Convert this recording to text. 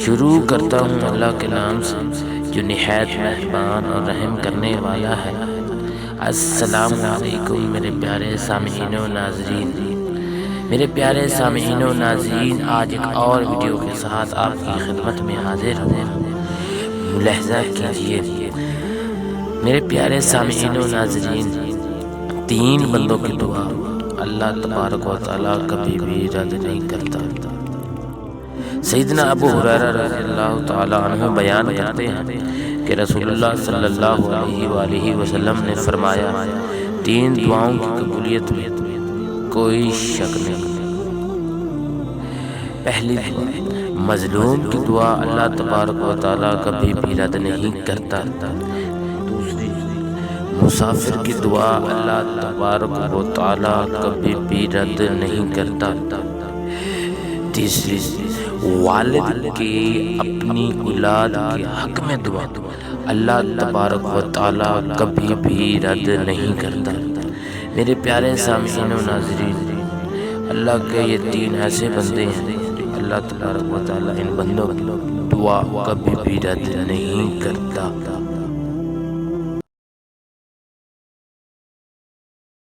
شروع کرتا ہوں اللہ کے نام سے جو نہایت مہربان اور رحم کرنے والا ہے۔ السلام علیکم میرے پیارے سامعین و ناظرین۔ میرے پیارے سامعین و ناظرین، آج ایک اور ویڈیو کے ساتھ آپ کی خدمت میں حاضر ہوں۔ ملاحظہ کیجئے میرے پیارے سامعین و ناظرین، 3 بندوں کی دعا اللہ تبارک و تعالیٰ کبھی بھی رد نہیں کرتا۔ سیدنا ابو ہریرہ رضی اللہ تعالیٰ عنہ بیان کرتے ہیں کہ رسول اللہ صلی اللہ علیہ وآلہ وسلم نے فرمایا، 3 دعاؤں کی قبولیت میں کوئی شک نہیں۔ پہلی دعا، مظلوم کی دعا اللہ تبارک و تعالیٰ کبھی بھی رد نہیں کرتا۔ دوسری، مسافر کی دعا اللہ تبارک و تعالیٰ کبھی بھی رد نہیں کرتا۔ تیسری، والد کی اپنی اولاد کے حق میں دعا اللہ تبارک و تعالیٰ کبھی بھی رد نہیں کرتا۔ میرے پیارے سامعین و ناظرین، اللہ کے یہ 3 ایسے بندے ہیں، اللہ تبارک و تعالیٰ ان بندوں کی دعا کبھی بھی رد نہیں کرتا۔